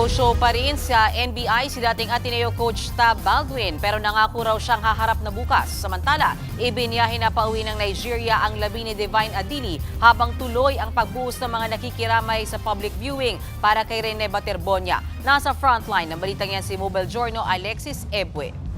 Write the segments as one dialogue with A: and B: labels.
A: No-show pa rin sa NBI si dating Ateneo coach Tab Baldwin pero nangako raw siyang haharap na bukas. Samantala, ibinyahe na pauwi ng Nigeria ang labi ni Divine Adili habang tuloy ang pagbuhos ng mga nakikiramay sa public viewing para kay Rene Baterbonia. Nasa frontline ng balitang yan si Mobile Journal Alexis Ebue.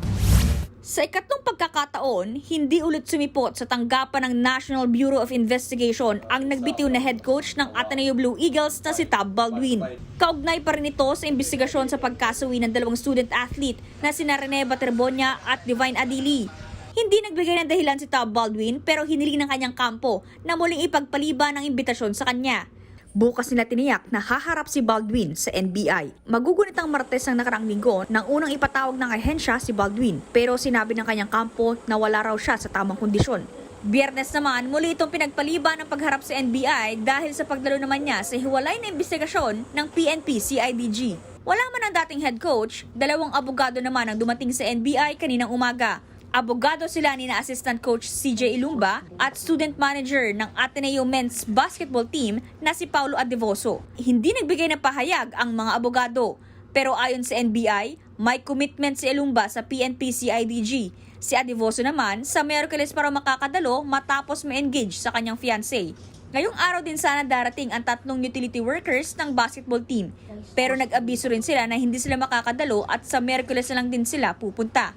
B: Sa ikatlong pagkakataon, hindi ulit sumipot sa tanggapan ng National Bureau of Investigation ang nagbitiw na head coach ng Ateneo Blue Eagles na si Tab Baldwin. Kaugnay pa rin ito sa imbestigasyon sa pagkasawi ng dalawang student athlete na sina Rene Baterbonia at Divine Adili. Hindi nagbigay ng dahilan si Tab Baldwin pero hiniling ng kanyang kampo na muling ipagpaliban ng imbitasyon sa kanya. Bukas nila tiniyak na haharap si Baldwin sa NBI. Magugunit ang Martes ng nakaraang linggo nang unang ipatawag ng ahensya si Baldwin pero sinabi ng kanyang kampo na wala raw siya sa tamang kondisyon. Biyernes naman, muli itong pinagpaliban ng pagharap sa NBI dahil sa pagdalo naman niya sa hiwalay na investigasyon ng PNP-CIDG. Wala man ang dating head coach, dalawang abogado naman ang dumating sa NBI kaninang umaga. Abogado sila ni na Assistant Coach CJ Ilumba at Student Manager ng Ateneo Men's Basketball Team na si Paulo Adevoso. Hindi nagbigay ng pahayag ang mga abogado, pero ayon sa NBI, may commitment si Ilumba sa PNP-CIDG. Si Adevoso naman sa Miyerkules para makakadalo matapos ma-engage sa kanyang fiancé. Ngayong araw din sana darating ang tatlong utility workers ng basketball team, pero nag-abiso rin sila na hindi sila makakadalo at sa Miyerkules na lang din sila pupunta.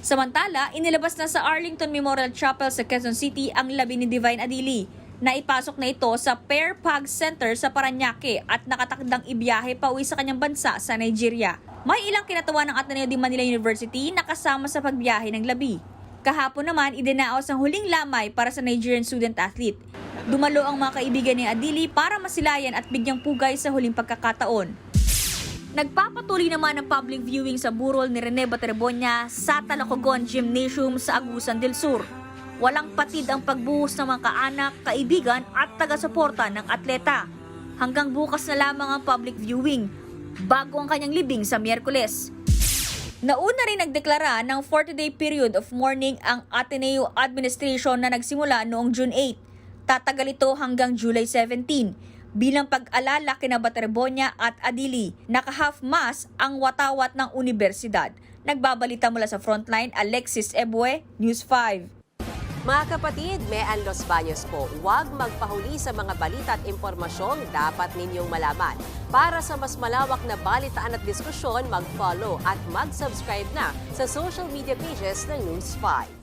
B: Samantala, inilabas na sa Arlington Memorial Chapel sa Quezon City ang labi ni Divine Adili. Naipasok na ito sa Pair Pag Center sa Parañaque at nakatakdang ibiyahe pauwi sa kanyang bansa sa Nigeria. May ilang kinatawa ng Ateneo de Manila University na kasama sa pagbiyahe ng labi. Kahapon naman, idinaos ang huling lamay para sa Nigerian student athlete. Dumalo ang mga kaibigan ni Adili para masilayan at bigyang pugay sa huling pagkakataon. Nagpapatuloy naman ang public viewing sa burol ni Rene Baterbonia sa Talocogon Gymnasium sa Agusan del Sur. Walang patid ang pagbuhos ng mga kaanak, kaibigan at taga-suporta ng atleta. Hanggang bukas na lamang ang public viewing, bago ang kanyang libing sa Miyerkules. Nauna rin nagdeklara ng 40-day period of mourning ang Ateneo Administration na nagsimula noong June 8. Tatagal ito hanggang July 17. Bilang pag-alala kina Baterbonia at Adili, naka-half mass ang watawat ng universidad. Nagbabalita mula sa Frontline, Alexis Ebue, News 5.
A: Mga kapatid, Mean Los Baños po, huwag magpahuli sa mga balita at impormasyong dapat ninyong malaman. Para sa mas malawak na balitaan at diskusyon, mag-follow at mag-subscribe na sa social media pages ng News 5.